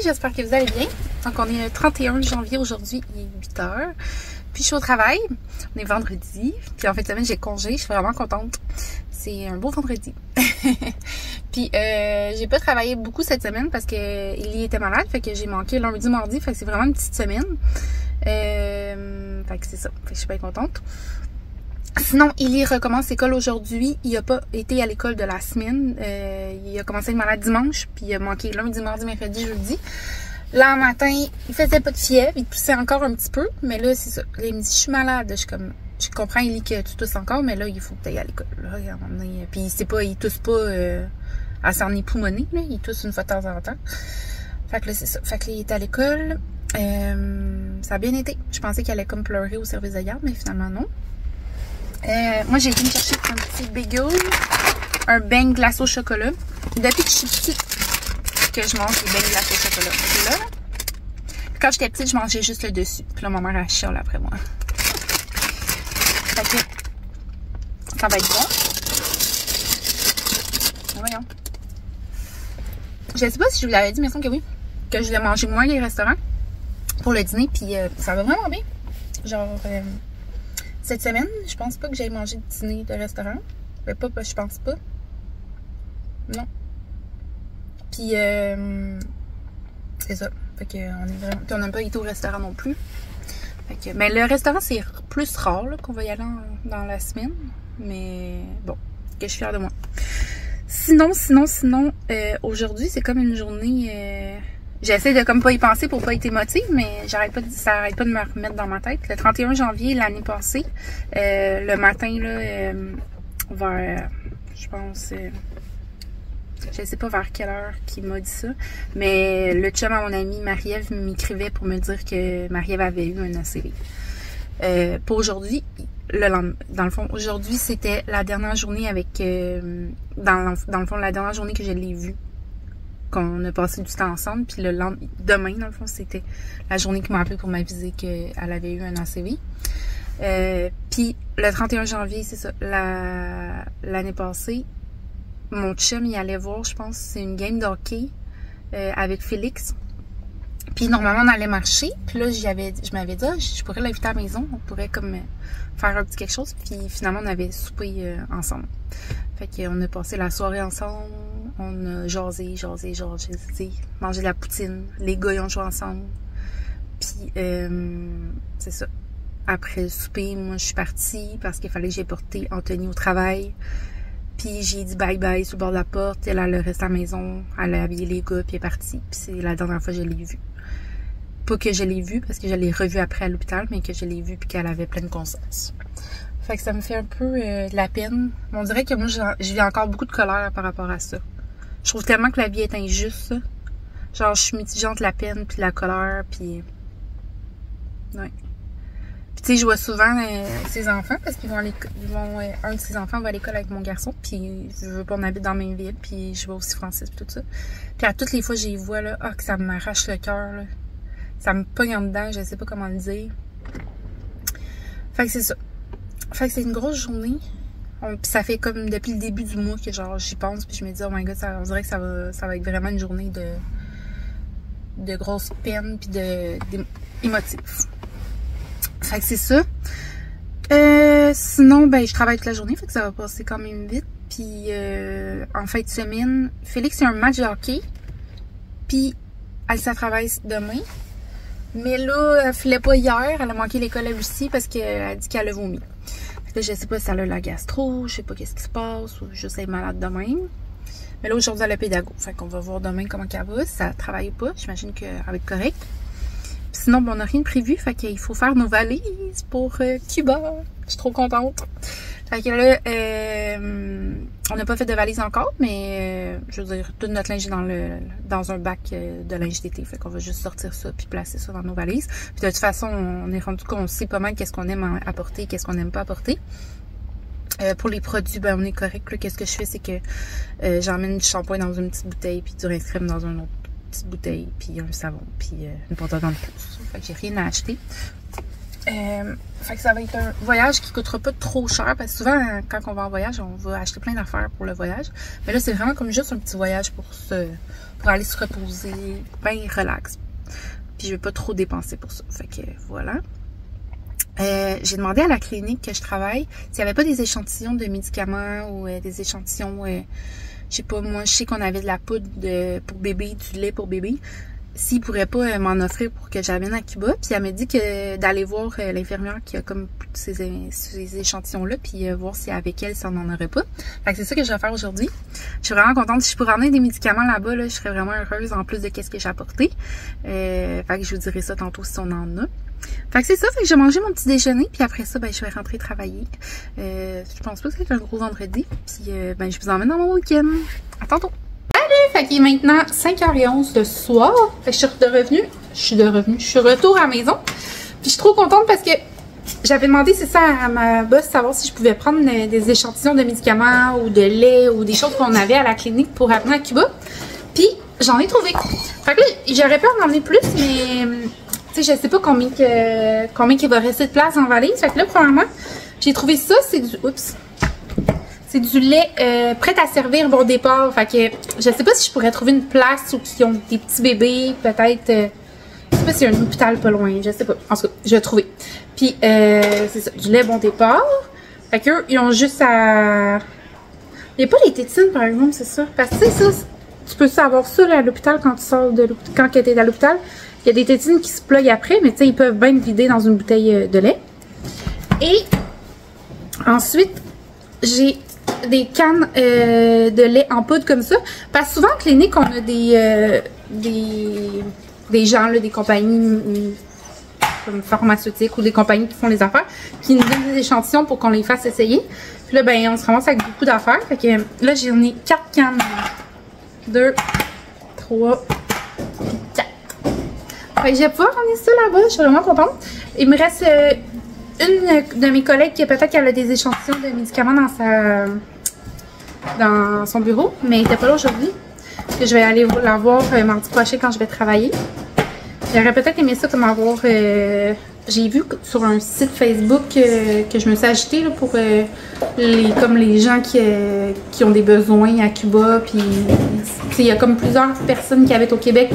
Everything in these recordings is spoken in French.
j'espère que vous allez bien. Donc, on est le 31 janvier aujourd'hui, il est 8 h. Puis, je suis au travail. On est vendredi. Puis, en fin de semaine, j'ai congé. Je suis vraiment contente. C'est un beau vendredi. Puis, j'ai pas travaillé beaucoup cette semaine parce que il était malade. Fait que j'ai manqué lundi, mardi. Fait que c'est vraiment une petite semaine. Fait que c'est ça. Fait que je suis bien contente. Sinon, Élie recommence l'école aujourd'hui. Il n'a pas été à l'école de la semaine. Il a commencé à être malade dimanche, puis il a manqué lundi, mardi, mercredi, jeudi. Là, matin, il faisait pas de fièvre, il toussait encore un petit peu, mais là, c'est ça. Là, il me dit, je suis malade. Je suis comme, je comprends, Élie, que tu tousses encore, mais là, il faut que tu ailles à l'école. Là, à un moment donné, puis il tousse pas à s'en époumoner, là. Il tousse une fois de temps en temps. Fait que là, c'est ça. Fait que là, il est à l'école. Ça a bien été. Je pensais qu'il allait comme pleurer au service de garde, mais finalement, non. Moi, j'ai été me chercher un petit bagel, un beigne glacé au chocolat. Depuis que je suis petite, que je mange des beignes glacés au chocolat. Et là, quand j'étais petite, je mangeais juste le dessus. Puis là, ma mère a chialé après moi. Fait que ça va être bon. Voyons. Je sais pas si je vous l'avais dit, mais il me semble que oui. Que je l'ai mangé moins les restaurants pour le dîner. Puis ça va vraiment bien. Genre... cette semaine, je pense pas que j'aille manger de dîner de restaurant. Mais pas, je pense pas. Non. Puis, c'est ça. Fait que, on est vraiment... Puis, on n'a pas été au restaurant non plus. Fait que, mais le restaurant, c'est plus rare qu'on va y aller dans la semaine. Mais, bon, que je suis fière de moi. Sinon, aujourd'hui, c'est comme une journée... J'essaie de comme pas y penser pour pas être émotive, mais ça arrête pas de me remettre dans ma tête. Le 31 janvier l'année passée, le matin, là, vers, je pense, je sais pas vers quelle heure qu'il m'a dit ça, mais le chum à mon amie Marie-Ève m'écrivait pour me dire que Marie-Ève avait eu un ACV. Pour aujourd'hui, dans le fond, aujourd'hui, c'était la dernière journée avec, dans le fond, la dernière journée que je l'ai vue. Qu'on a passé du temps ensemble, puis demain, dans le fond, c'était la journée qu'il m'a appelé pour m'aviser qu'elle avait eu un ACV. Puis le 31 janvier, c'est ça, l'année passée, mon chum y allait voir, je pense, c'est une game de hockey avec Félix. Puis normalement, on allait marcher, puis là, je m'avais dit, je pourrais l'inviter à la maison, on pourrait comme faire un petit quelque chose, puis finalement, on avait soupé ensemble. Fait qu'on a passé la soirée ensemble, on a jasé, mangé de la poutine, les gars ils ont joué ensemble. Puis c'est ça. Après le souper, moi je suis partie parce qu'il fallait que j'aie porté Anthony au travail. Puis j'ai dit bye bye sur le bord de la porte, elle reste à la maison, elle a habillé les gars, puis elle est partie. Puis c'est la dernière fois que je l'ai vue. Pas que je l'ai vue parce que je l'ai revue après à l'hôpital, mais que je l'ai vue puis qu'elle avait pleine conscience. Fait que ça me fait un peu de la peine. On dirait que moi, je vis encore beaucoup de colère par rapport à ça. Je trouve tellement que la vie est injuste. Genre, je suis mitigée entre la peine puis la colère, puis... Ouais. Puis tu sais, je vois souvent ses enfants, parce qu'ils vont un de ses enfants va à l'école avec mon garçon, puis je veux pas, on habite dans la même ville, puis je vois aussi Francis, puis tout ça. Puis à toutes les fois, je les vois, là, que ça m'arrache le cœur, là. Ça me pogne en dedans, je sais pas comment le dire. Fait que c'est ça. Fait que c'est une grosse journée. Puis ça fait comme depuis le début du mois que genre j'y pense. Puis je me dis, oh my god, on dirait que ça va être vraiment une journée de grosse peine. Puis émotif. Fait que c'est ça. Sinon, ben je travaille toute la journée. Fait que ça va passer quand même vite. Puis en fin de semaine, Félix a un match de hockey. Puis elle travaille demain. Mais là, elle filait pas hier. Elle a manqué l'école elle aussi parce qu'elle a dit qu'elle a vomi. Là, je sais pas si elle a la gastro, je sais pas qu'est-ce qui se passe, ou juste elle est malade de même. Mais là, aujourd'hui, elle a pédago. Fait qu'on va voir demain comment elle va, si ça travaille ou pas. J'imagine qu'elle va être correcte. Puis sinon, bon, on n'a rien de prévu, fait qu'il faut faire nos valises pour Cuba. Je suis trop contente. Fait que là, on n'a pas fait de valise encore, mais je veux dire, tout notre linge est dans un bac de linge d'été. Fait qu'on va juste sortir ça puis placer ça dans nos valises. Puis de toute façon, on est rendu compte, on sait pas mal qu'est-ce qu'on aime apporter, qu'est-ce qu'on n'aime pas apporter. Pour les produits, ben on est correct. Qu'est-ce que je fais, c'est que j'emmène du shampoing dans une petite bouteille, puis du rince crème dans une autre petite bouteille, puis un savon, puis une pâte à dents de pouce. Fait que j'ai rien à acheter. Fait que ça va être un voyage qui coûtera pas trop cher parce que souvent quand on va en voyage, on va acheter plein d'affaires pour le voyage. Mais là, c'est vraiment comme juste un petit voyage pour aller se reposer, bien relax. Puis je vais pas trop dépenser pour ça. Fait que voilà. J'ai demandé à la clinique que je travaille s'il n'y avait pas des échantillons de médicaments ou des échantillons, je sais pas, moi je sais qu'on avait de la poudre pour bébé, du lait pour bébé. S'ils pourraient pas m'en offrir pour que j'amène à Cuba. Puis elle m'a dit que d'aller voir l'infirmière qui a comme ces échantillons-là, puis voir si avec elle, ça n'en aurait pas. Fait que c'est ça que je vais faire aujourd'hui. Je suis vraiment contente. Si je pourrais emmener des médicaments là-bas, là, je serais vraiment heureuse en plus de qu'est-ce que j'ai apporté. Fait que je vous dirai ça tantôt si on en a. Fait que c'est ça, fait que j'ai mangé mon petit déjeuner, puis après ça, ben je vais rentrer travailler. Je pense pas que c'est un gros vendredi. Puis ben je vous emmène dans mon week-end. À tantôt! Fait qu'il est maintenant 5h11 le soir. Fait que je suis de retour à la maison. Puis je suis trop contente parce que j'avais demandé, c'est ça, à ma boss, savoir si je pouvais prendre des échantillons de médicaments ou de lait ou des choses qu'on avait à la clinique pour amener à Cuba. Puis j'en ai trouvé. Fait que là, j'aurais pu en emmener plus, mais tu sais, je sais pas combien il va rester de place en valise. Fait que là, premièrement, j'ai trouvé ça, c'est du... Oups! C'est du lait prêt à servir bon départ. Fait que je sais pas si je pourrais trouver une place où qui ont des petits bébés, peut-être. Je sais pas s'il y a un hôpital pas loin, je sais pas. En tout cas, je vais trouver. Puis c'est ça, du lait bon départ. Fait qu'eux, ils ont juste à. Il n'y a pas les tétines par exemple, c'est ça. Parce que tu sais, ça, tu peux savoir ça là, à l'hôpital quand tu sors de l'hôpital, quand tu es à l'hôpital. Il y a des tétines qui se pluguent après, mais tu sais, ils peuvent bien vider dans une bouteille de lait. Et ensuite, j'ai des cannes de lait en poudre comme ça. Parce que souvent en clinique, on a des gens, là, des compagnies comme pharmaceutiques ou des compagnies qui font les affaires, qui nous donnent des échantillons pour qu'on les fasse essayer. Puis là, ben, on se ramasse avec beaucoup d'affaires. Fait que là, j'en ai 4 cannes. 2, 3, 4. Fait que je vais pouvoir emmener ça là-bas. Je suis vraiment contente. Il me reste une de mes collègues qui peut-être qu'elle a des échantillons de médicaments dans son bureau, mais elle n'était pas là aujourd'hui. Je vais aller la voir mardi prochain quand je vais travailler. J'aurais peut-être aimé ça comme avoir... j'ai vu sur un site Facebook que je me suis ajoutée là, pour comme les gens qui ont des besoins à Cuba. Puis il y a comme plusieurs personnes qui habitent au Québec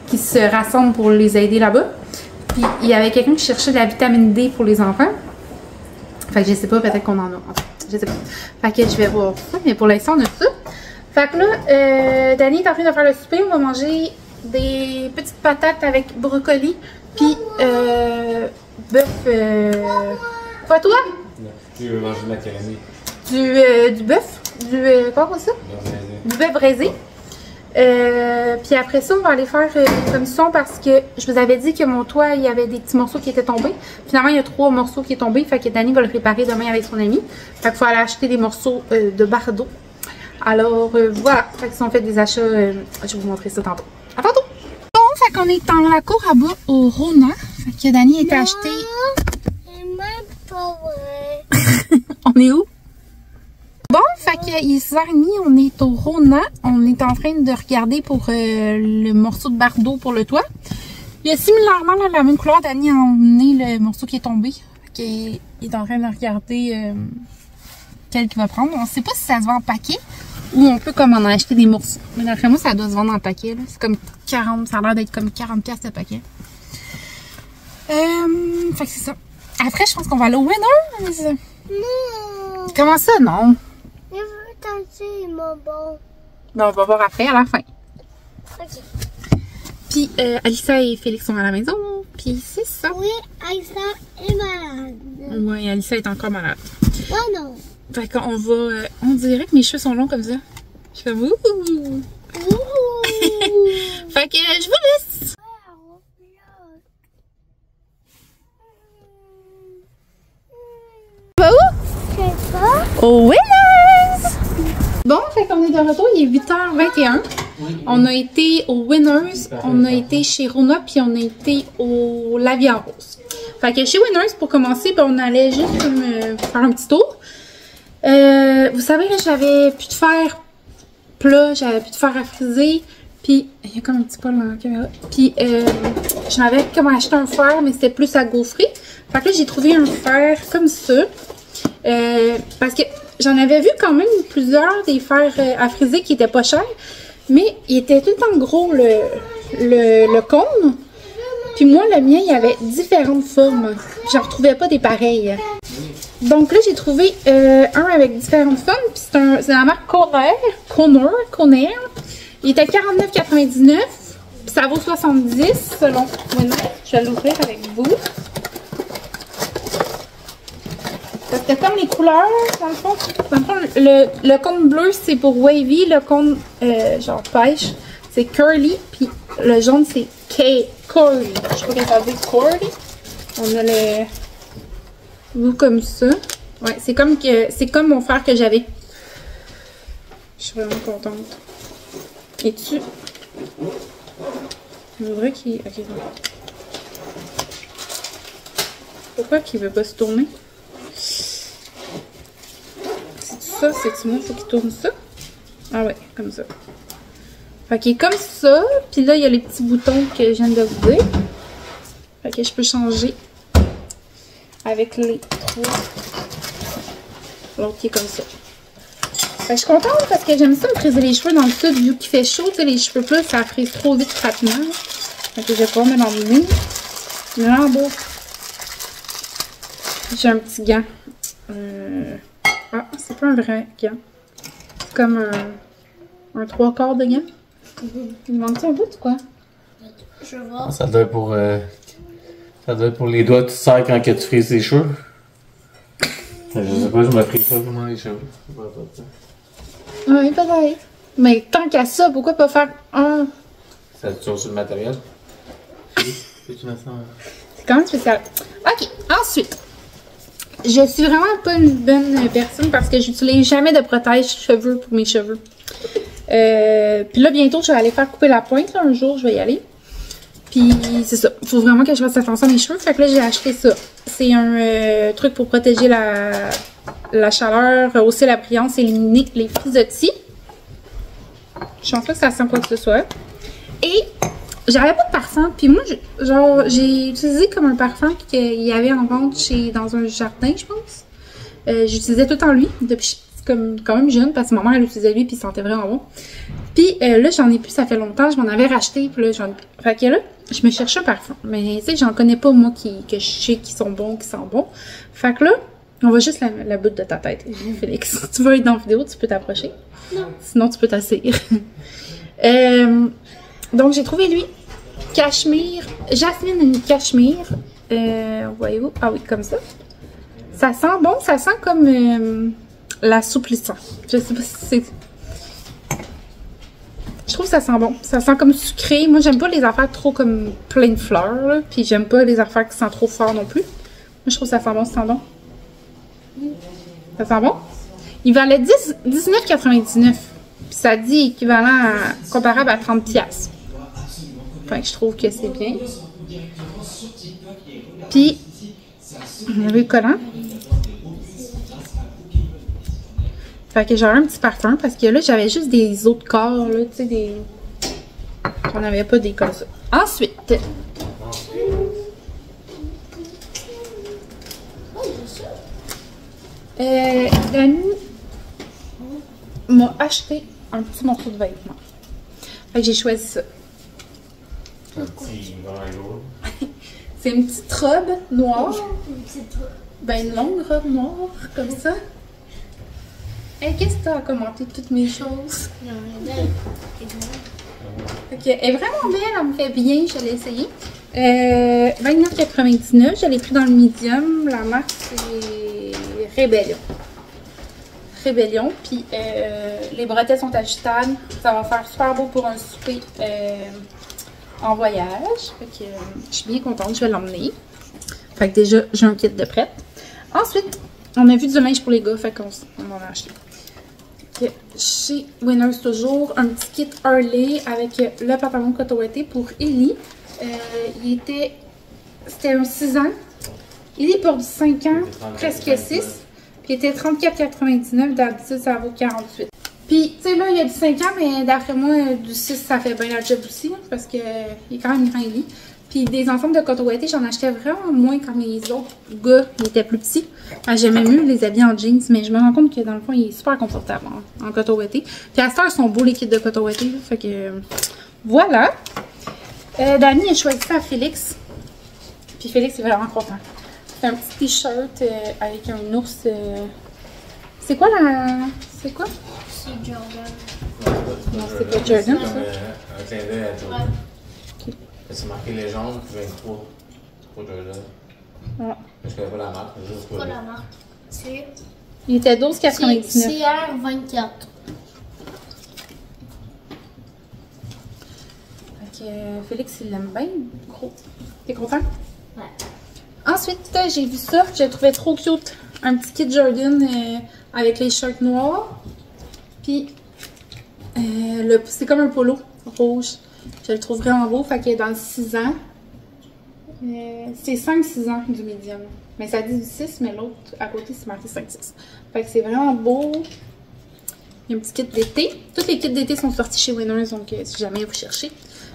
qui se rassemblent pour les aider là-bas. Puis il y avait quelqu'un qui cherchait de la vitamine D pour les enfants. Fait que je sais pas, peut-être qu'on en a. Je sais pas. Fait que je vais voir ça, mais pour l'instant on a ça. Fait que là, Dani est en train de faire le souper. On va manger des petites patates avec brocoli. Puis bœuf. Pas toi? Non, tu veux manger de la macaroni. Du bœuf. Quoi ça? Du bœuf braisé. Puis après ça, on va aller faire comme son parce que je vous avais dit que mon toit, il y avait des petits morceaux qui étaient tombés. Finalement, il y a 3 morceaux qui sont tombés. Fait que Dani va le réparer demain avec son ami. Fait qu'il faut aller acheter des morceaux de bardeau. Alors voilà. Fait que si on fait des achats, je vais vous montrer ça tantôt. À tantôt! Bon, fait qu'on est dans la cour à bas au Rona. Fait que Dani est acheté. C'est même pas vrai. On est où? Bon, fait qu'il est 6h30, on est au Rona. On est en train de regarder pour le morceau de bardeau pour le toit. Il y a similairement là, la même couleur. Dani a emmené le morceau qui est tombé. Fait qu'il est en train de regarder quel qu'il va prendre. On ne sait pas si ça se vend en paquet ou on peut comme en acheter des morceaux. Mais d'après moi, ça doit se vendre en paquet. C'est comme 40, ça a l'air d'être comme 40$ le paquet. Fait que c'est ça. Après, je pense qu'on va aller au Winner. Non. Comment ça, non? Je veux tenter mon bon. Ben, on va voir après, à la fin. Ok. Puis, Alissa et Félix sont à la maison. Puis, c'est ça. Oui, Aïssa est malade. Oui, Alissa est encore malade. Oh non. Fait qu'on va... on dirait que mes cheveux sont longs comme ça. Je fais ouh. Fait que je vous laisse. Va où? Je sais pas. Au Winners! Bon, fait qu'on est de retour, il est 8h21. On a été au Winners, on a été chez Rona, puis on a été au La Vie en Rose. Fait que chez Winners, pour commencer, ben, on allait juste comme, faire un petit tour. Vous savez, j'avais plus de fer plat, j'avais plus de fer à friser. Puis, il y a comme un petit poil dans la caméra. Puis, je m'avais comme acheté un fer, mais c'était plus à gaufrer. Fait que là, j'ai trouvé un fer comme ça. Parce que j'en avais vu quand même plusieurs des fers à friser qui étaient pas chers. Mais il était tout le temps gros le cône. Puis moi, le mien, il y avait différentes formes. J'en retrouvais pas des pareils. Donc là, j'ai trouvé un avec différentes formes. Puis c'est la marque Conair. Il était 49,99. Puis ça vaut 70 selon Winner. Je vais l'ouvrir avec vous. Parce que comme les couleurs, dans le fond le cône bleu, c'est pour wavy. Le cône, genre pêche, c'est curly. Puis le jaune, c'est curly. Je sais pas comment ça veut dire, curly. On a le bout comme ça. Ouais, c'est comme mon fer que j'avais. Je suis vraiment contente. Et tu... On dirait qu'il... Ok, bon. Pourquoi qu'il veut pas se tourner? C'est ça? C'est-tu moi? Faut qu'il tourne ça? Ah ouais, comme ça. Fait qu'il est comme ça. Puis là, il y a les petits boutons que je viens de vous dire. Fait que je peux changer avec les trois. L'autre qui est comme ça. Fait que je suis contente parce que j'aime ça me friser les cheveux dans le sud vu qu'il fait chaud. Tu sais, les cheveux plats, ça frise trop vite rapidement. Fait que je vais pouvoir me l'emmener. Vraiment beau. J'ai un petit gant. Ah, c'est pas un vrai gant. C'est comme un 3/4 de gant. Il manque un bout ou quoi? Je vois. Ça doit être pour... ça doit être pour les doigts que tu serres quand que tu frises tes cheveux. Je sais pas, je me frise pas comment les cheveux. Oui, peut-être. Mais tant qu'à ça, pourquoi pas faire un... Ça te tourne sur le matériel? C'est quand même spécial. Ok, ensuite. Je suis vraiment pas une bonne personne parce que j'utilise jamais de protège-cheveux pour mes cheveux. Puis là, bientôt, je vais aller faire couper la pointe. Là, un jour, je vais y aller. Puis c'est ça. Il faut vraiment que je fasse attention à mes cheveux. Fait que là, j'ai acheté ça. C'est un truc pour protéger la chaleur, rehausser la brillance, éliminer les frisottis. Je pense pas que ça sent quoi que ce soit. Et j'avais pas de parfum. Puis moi, j'ai utilisé comme un parfum qu'il y avait en vente dans un jardin, je pense. J'utilisais tout le temps lui. Depuis comme quand même jeune, parce que ma mère, elle utilisait lui, puis il sentait vraiment bon. Puis là, j'en ai plus, ça fait longtemps. Je m'en avais racheté. Puis là, fait que là, je me cherchais un parfum. Mais tu sais, j'en connais pas, moi, que je sais qui sont bons, qui sentent bon. Fait que là, on va juste la bout de ta tête, Félix. Si tu veux être dans la vidéo, tu peux t'approcher. Non. Sinon, tu peux t'asseoir. Donc, j'ai trouvé lui. Cachemire. Jasmine cachemire. Voyez-vous? Ah oui, comme ça. Ça sent bon. Ça sent comme l'assouplissant. Je sais pas si c'est... Je trouve que ça sent bon. Ça sent comme sucré. Moi, j'aime pas les affaires trop comme plein de fleurs. Là. Puis j'aime pas les affaires qui sentent trop fort non plus. Moi, je trouve que ça sent bon. Ça sent bon. Ça sent bon? Il valait 19,99. Puis ça dit équivalent comparable à 30$. Fait que je trouve que c'est bien. Puis, on avait le collant. Fait que j'aurais un petit parfum parce que là, j'avais juste des eaux de corps, là, tu sais, des... On n'avait pas des comme ça. Ensuite, Dani m'a acheté un petit morceau de vêtement. Fait que j'ai choisi ça. Un petit velours. C'est une petite robe noire. Ben, une longue robe noire, comme ça. Hey, qu'est-ce que tu as à commenter toutes mes choses? Non, elle est belle. Ok, elle est vraiment belle, elle me fait bien, je l'ai essayé. 29,99, je l'ai pris dans le medium. La marque, c'est Rébellion. Puis les bretelles sont ajustables. Ça va faire super beau pour un souper en voyage. Fait que je suis bien contente, je vais l'emmener. Fait que déjà, j'ai un kit de prête. Ensuite, on a vu du linge pour les gars, fait qu'on en a acheté. Chez Winners toujours, un petit kit Harley avec le pantalon coton-ouaté pour Ellie. C'était un 6 ans. Ellie pour du 5 ans, presque 6. Puis il était 34,99. D'habitude, ça vaut 48. Puis, tu sais, là, il y a du 5 ans, mais d'après moi, du 6, ça fait bien la job aussi. Là, parce qu'il est quand même grand, Ellie. Puis des ensembles de coton ouaté, j'en achetais vraiment moins quand mes autres gars ils étaient plus petits. J'aimais mieux les habiller en jeans, mais je me rends compte que dans le fond, il est super confortable en coton ouaté. Puis à cette heure, ils sont beaux les kits de coton ouaté. Fait que voilà. Dani a choisi ça à Félix. Puis Félix est vraiment content. C'est un petit t-shirt avec un ours. C'est quoi la. C'est quoi? C'est Jordan. Non, c'est pas Jordan, ça. Un clin d'œil à Jordan. Ok. C'est marqué légende 23 pour Jordan. Ah. Je connais pas la marque, mais juste Pas pas la marque. C'est Il était 12,99. CR24. Fait que Félix, il l'aime bien gros. T'es content? Ouais. Ensuite, j'ai vu ça. Je le trouvais trop cute. Un petit kit Jordan avec les shirts noirs. Puis, c'est comme un polo rouge. Je le trouve vraiment beau. Fait que dans le 6 ans, c'est 5-6 ans du médium. Mais ça dit du 6, mais l'autre à côté, c'est marqué 5-6. Fait que c'est vraiment beau. Il y a un petit kit d'été. Tous les kits d'été sont sortis chez Winners, donc si jamais vous cherchez.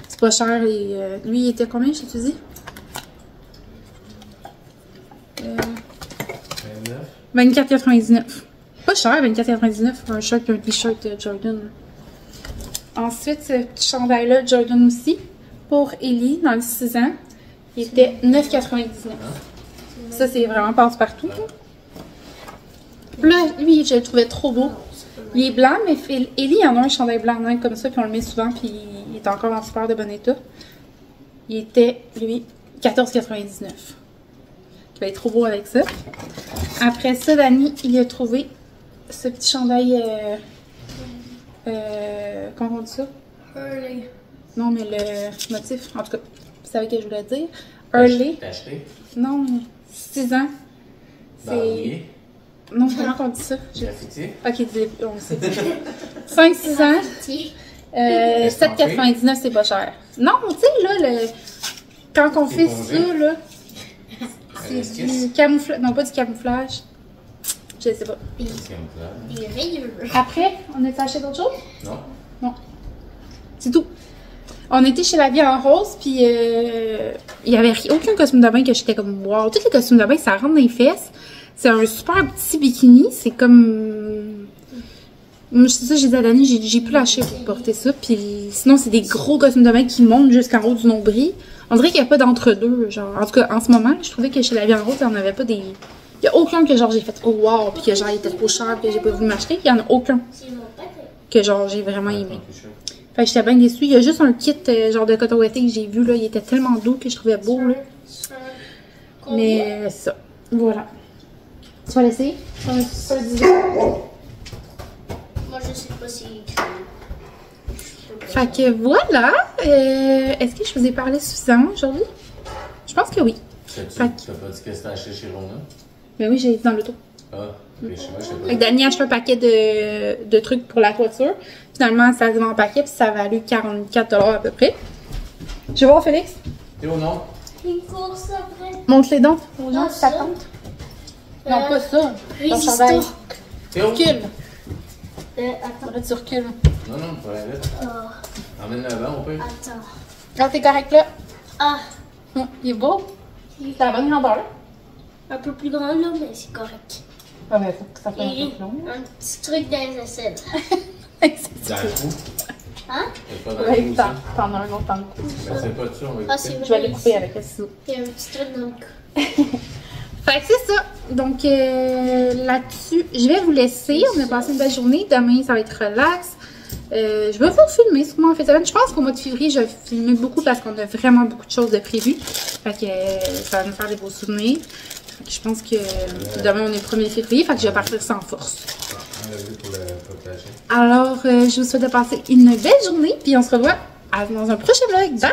C'est pas cher. Et, lui, il était combien, je te dis? 24,99. Pas cher, 24,99 pour un shirt et un t-shirt Jordan. Ensuite, ce petit chandail-là, Jordan aussi, pour Ellie, dans le 6 ans, il était 9,99. Ça, c'est vraiment passe-partout. Là, lui, je le trouvais trop beau. Il est blanc, mais Ellie en a un chandail blanc même comme ça, puis on le met souvent, puis il est encore en super de bon état. Il était, lui, 14,99. Il va être trop beau avec ça. Après ça, Dani, il a trouvé ce petit chandail. Comment on dit ça? Hurley. Non, mais le motif, en tout cas, vous savez ce que je voulais dire. Hurley. T'as acheté? Non, 6 ans. Barbier. Non, comment on dit ça? Graffiti. Ok, on le sait. 5-6 ans. 7,99, c'est pas cher. Non, tu sais, là, quand on fait ça, là, c'est du camouflage. Non, pas du camouflage. Je sais pas. Il est rayeux. Après, on a acheté d'autres choses? Non. Non. C'est tout. On était chez La Vie en Rose, puis il y avait aucun costume de bain que j'étais comme wow. Tous les costumes de bain, ça rentre dans les fesses. C'est un super petit bikini. C'est comme. Moi, c'est ça, j'ai dit à Dani, j'ai pu lâcher pour porter ça. Puis sinon, c'est des gros costumes de bain qui montent jusqu'en haut du nombril. On dirait qu'il n'y a pas d'entre-deux. Genre, en tout cas, en ce moment, je trouvais que chez La Vie en Rose, il n'y en avait pas des. Il n'y a aucun que genre j'ai fait oh wow, puis que genre il était trop cher, puis que j'ai pas voulu m'acheter. Il n'y en a aucun que genre j'ai vraiment aimé. Fait que j'étais bien déçue. Il y a juste un kit genre de coton ouaté que j'ai vu là. Il était tellement doux que je trouvais beau là. Mais ça. Voilà. Tu vas laisser? Moi je sais pas si Fait que voilà. Est-ce que je vous ai parlé suffisamment aujourd'hui? Je pense que oui. T'as pas dit que c'était acheté chez Rona? Mais oui, j'ai été dans l'auto. Ah, mais je sais pas, Fait que Dani a acheté un paquet de trucs pour la toiture. Finalement, ça se vend en paquet, puis ça a valu 44 $ à peu près. Je vais voir Félix. Théo, non? une course après. Montre les dents aux gens Ah, qui ça. t'attendent. Non, pas ça. Ton Résistant. chandail. Théo? Recule. Attends. Faudrait que tu recules. Non, non, pas la lettre. Oh, Emmène-le avant, on peut. attends. Ah, t'es correct là. Ah, Il est beau. T'as la bonne grandeur. un peu plus grand là, mais c'est correct. Ah, ben, faut que ça fasse un Et peu plus long. un petit truc dans les aisselles. Dans le cou. Hein? C'est pas dans le Ouais, cou, ça. t'en as un autre dans le cou. Mais c'est pas dessus, on va Ah, écouter. c'est vrai. Je vais le couper avec le ciseau. Il y a un petit truc dans le cou. Fait que c'est ça. Donc là-dessus, je vais vous laisser. On a passé une belle journée. Demain, ça va être relax. Je vais vous filmer sûrement en fin de semaine. Je pense qu'au mois de février, je vais filmer beaucoup parce qu'on a vraiment beaucoup de choses de prévues. Fait que ça va nous faire des beaux souvenirs. Fait que je pense que demain, on est le 1er février. Fait que je vais partir sans force. On l'a vu pour le partager. Alors, je vous souhaite de passer une belle journée. Puis on se revoit dans un prochain vlog. Bye!